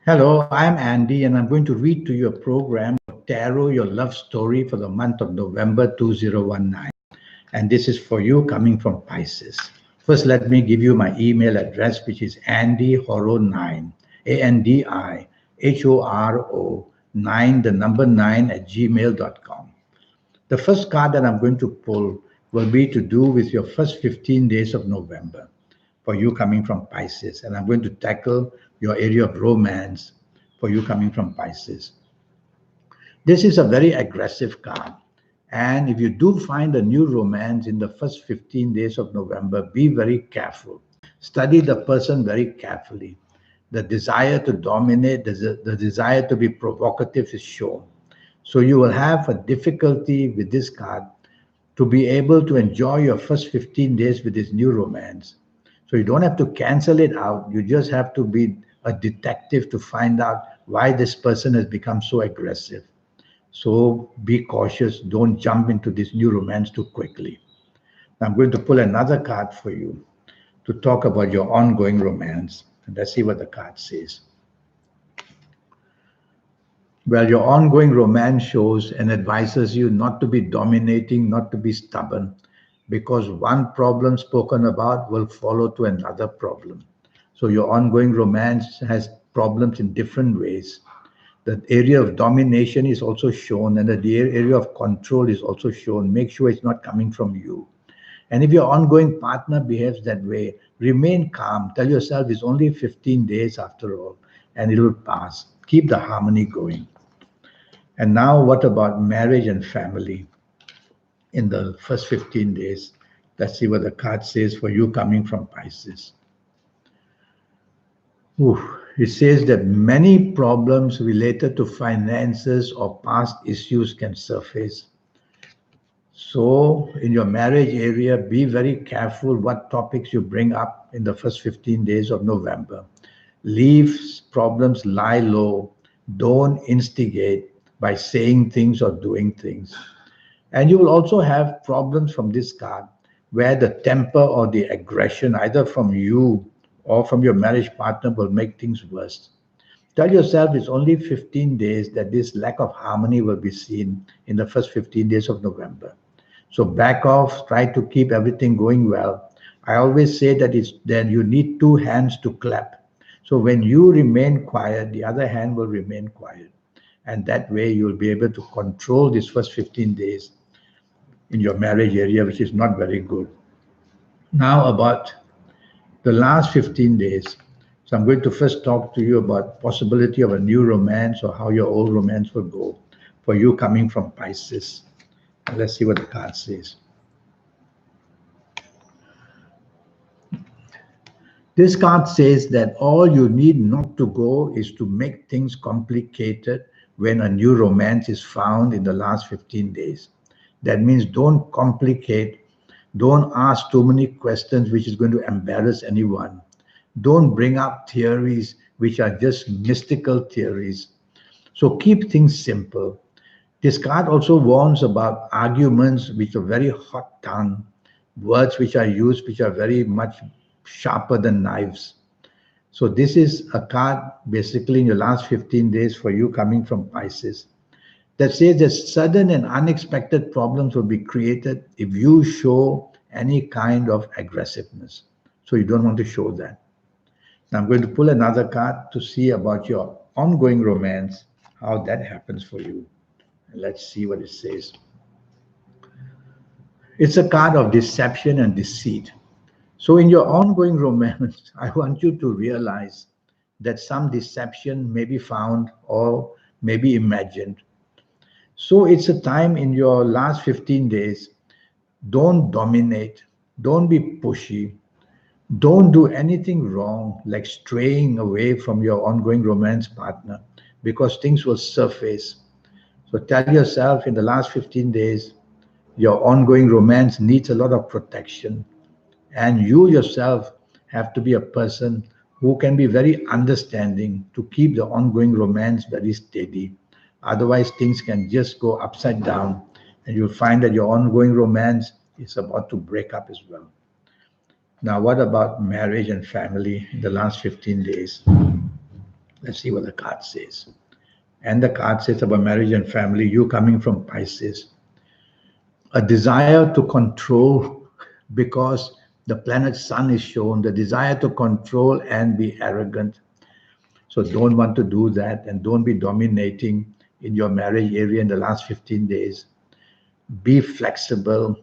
Hello, I'm Andy, and I'm going to read to you a program, Tarot Your Love Story for the month of November 2019. And this is for you coming from Pisces. First, let me give you my email address, which is andyhoro9, ANDIHORO9, the number 9 at gmail.com. The first card that I'm going to pull will be to do with your first 15 days of November for you coming from Pisces. And I'm going to tackle your area of romance for you coming from Pisces. This is a very aggressive card. And if you do find a new romance in the first 15 days of November, be very careful. Study the person very carefully. The desire to dominate, the desire to be provocative is shown. So you will have a difficulty with this card to be able to enjoy your first 15 days with this new romance. So you don't have to cancel it out. You just have to be a detective to find out why this person has become so aggressive. So be cautious. Don't jump into this new romance too quickly. Now I'm going to pull another card for you to talk about your ongoing romance. And let's see what the card says. Well, your ongoing romance shows and advises you not to be dominating, not to be stubborn, because one problem spoken about will follow to another problem. So your ongoing romance has problems in different ways. The area of domination is also shown, and the area of control is also shown. Make sure it's not coming from you. And if your ongoing partner behaves that way, remain calm. Tell yourself it's only 15 days after all, and it will pass. Keep the harmony going. And now, what about marriage and family in the first 15 days? Let's see what the card says for you coming from Pisces. Ooh, it says that many problems related to finances or past issues can surface. So, in your marriage area, be very careful what topics you bring up in the first 15 days of November. Leave problems lie low. Don't instigate by saying things or doing things. And you will also have problems from this card where the temper or the aggression, either from you or from your marriage partner, will make things worse. Tell yourself it's only 15 days that this lack of harmony will be seen in the first 15 days of November. So back off, try to keep everything going well. I always say that it's then you need two hands to clap. So when you remain quiet, the other hand will remain quiet. And that way you'll be able to control these first 15 days in your marriage area, which is not very good. Now about the last 15 days. So I'm going to first talk to you about possibility of a new romance or how your old romance will go for you coming from Pisces. And let's see what the card says. This card says that all you need not to go is to make things complicated when a new romance is found in the last 15 days. That means don't complicate, don't ask too many questions which is going to embarrass anyone. Don't bring up theories which are just mystical theories. So keep things simple. This card also warns about arguments which are very hot tongue, words which are used which are very much sharper than knives. So this is a card basically in your last 15 days for you coming from Pisces that says that sudden and unexpected problems will be created if you show any kind of aggressiveness. So you don't want to show that. Now I'm going to pull another card to see about your ongoing romance, how that happens for you. Let's see what it says. It's a card of deception and deceit. So, in your ongoing romance, I want you to realize that some deception may be found or may be imagined. So, it's a time in your last 15 days. Don't dominate, don't be pushy, don't do anything wrong like straying away from your ongoing romance partner because things will surface. So, tell yourself in the last 15 days, your ongoing romance needs a lot of protection. And you yourself have to be a person who can be very understanding to keep the ongoing romance very steady. Otherwise, things can just go upside down, and you'll find that your ongoing romance is about to break up as well. Now, what about marriage and family in the last 15 days? Let's see what the card says. And the card says about marriage and family, you coming from Pisces. A desire to control, because the planet Sun is shown, the desire to control and be arrogant. So don't want to do that, and don't be dominating in your marriage area in the last 15 days. Be flexible,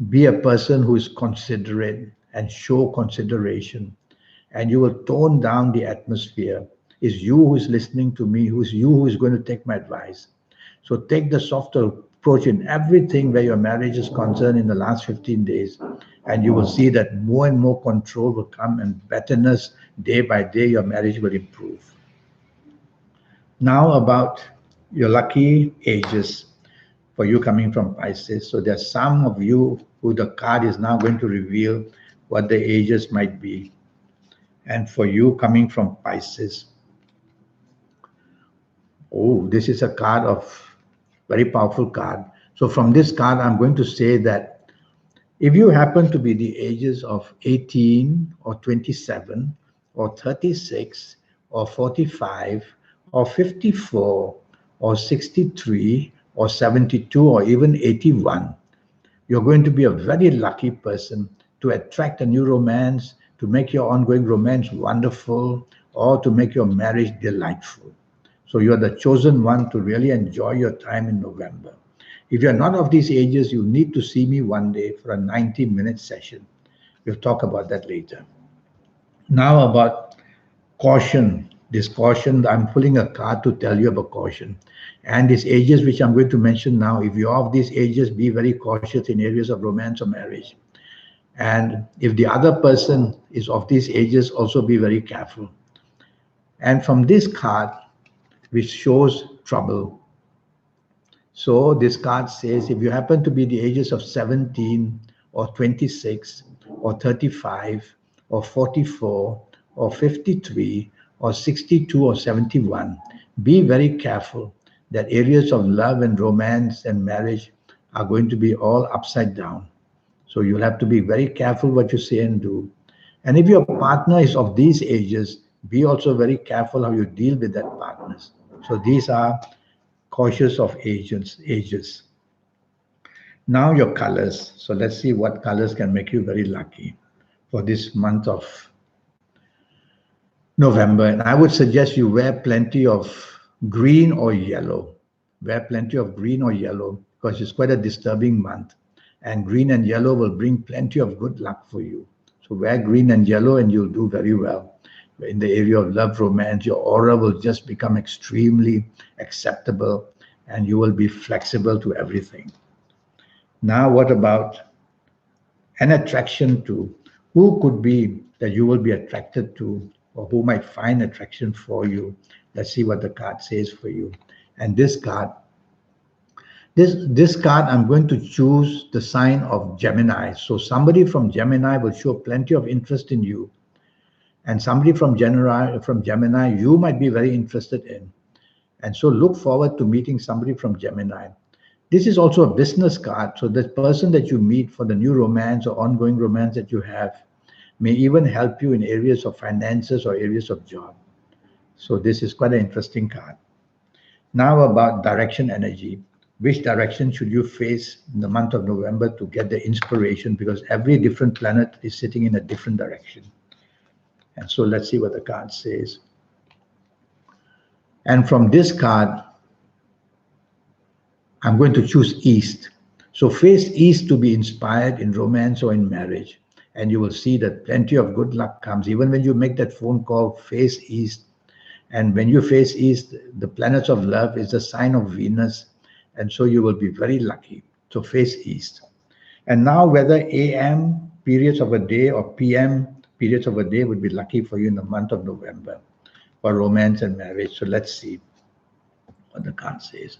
be a person who is considerate and show consideration, and you will tone down the atmosphere. It's you who is listening to me, who's you who is going to take my advice. So take the softer approach in everything where your marriage is concerned in the last 15 days, and you will see that more and more control will come, and betterness day by day, your marriage will improve. Now about your lucky ages for you coming from Pisces. So there's some of you who the card is now going to reveal what the ages might be. And for you coming from Pisces, oh, this is a card of very powerful card. So from this card, I'm going to say that if you happen to be the ages of 18 or 27 or 36 or 45 or 54 or 63 or 72 or even 81, you're going to be a very lucky person to attract a new romance, to make your ongoing romance wonderful, or to make your marriage delightful. So you're the chosen one to really enjoy your time in November. If you're not of these ages, you need to see me one day for a 90-minute session. We'll talk about that later. Now about caution. This caution, I'm pulling a card to tell you about caution. And these ages which I'm going to mention now, if you're of these ages, be very cautious in areas of romance or marriage. And if the other person is of these ages, also be very careful. And from this card, which shows trouble. So this card says if you happen to be the ages of 17 or 26 or 35 or 44 or 53 or 62 or 71, be very careful that areas of love and romance and marriage are going to be all upside down. So you'll have to be very careful what you say and do. And if your partner is of these ages, be also very careful how you deal with that partner. So these are cautious of ages. Now your colors. So let's see what colors can make you very lucky for this month of November. And I would suggest you wear plenty of green or yellow. Wear plenty of green or yellow because it's quite a disturbing month. And green and yellow will bring plenty of good luck for you. So wear green and yellow and you'll do very well. In the area of love, romance, your aura will just become extremely acceptable and you will be flexible to everything. Now, what about an attraction to? Who could be that you will be attracted to, or who might find attraction for you? Let's see what the card says for you. And this card, this card, I'm going to choose the sign of Gemini. So somebody from Gemini will show plenty of interest in you. And somebody from Gemini, you might be very interested in. And so look forward to meeting somebody from Gemini. This is also a business card. So the person that you meet for the new romance or ongoing romance that you have may even help you in areas of finances or areas of job. So this is quite an interesting card. Now about direction energy. Which direction should you face in the month of November to get the inspiration? Because every different planet is sitting in a different direction. And so let's see what the card says. And from this card, I'm going to choose East. So face East to be inspired in romance or in marriage. And you will see that plenty of good luck comes. Even when you make that phone call, face East. And when you face East, the planets of love is the sign of Venus. And so you will be very lucky. So face East. And now whether AM periods of a day or PM periods of a day would be lucky for you in the month of November for romance and marriage. So let's see what the card says.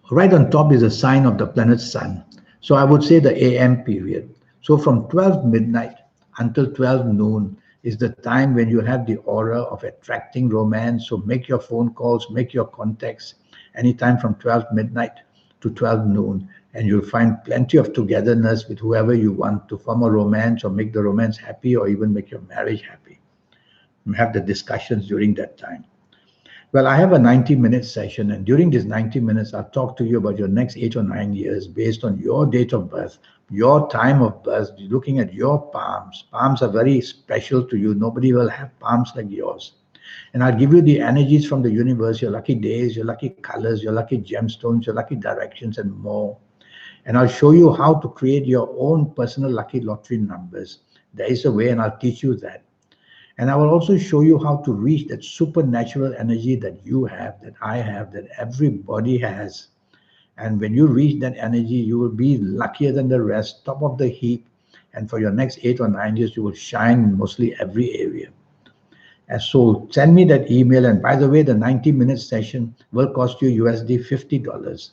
Right on top is a sign of the planet Sun. So I would say the AM period. So from 12 midnight until 12 noon is the time when you have the aura of attracting romance. So make your phone calls, make your contacts anytime from 12 midnight to 12 noon. and you'll find plenty of togetherness with whoever you want to form a romance or make the romance happy or even make your marriage happy. And have the discussions during that time. Well, I have a 90-minute session, and during these 90 minutes, I'll talk to you about your next 8 or 9 years based on your date of birth, your time of birth, looking at your palms. Palms are very special to you. Nobody will have palms like yours. And I'll give you the energies from the universe, your lucky days, your lucky colors, your lucky gemstones, your lucky directions, and more. And I'll show you how to create your own personal lucky lottery numbers. There is a way, and I'll teach you that. And I will also show you how to reach that supernatural energy that you have, that I have, that everybody has. And when you reach that energy, you will be luckier than the rest, top of the heap. And for your next 8 or 9 years, you will shine in mostly every area. And so send me that email. And by the way, the 90-minute session will cost you USD $50.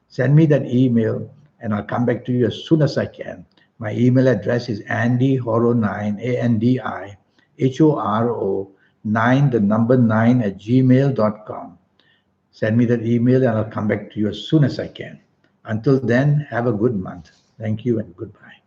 Send me that email and I'll come back to you as soon as I can. My email address is andyhoro9, ANDIHORO 9, the number 9 at gmail.com. Send me that email and I'll come back to you as soon as I can. Until then, have a good month. Thank you and goodbye.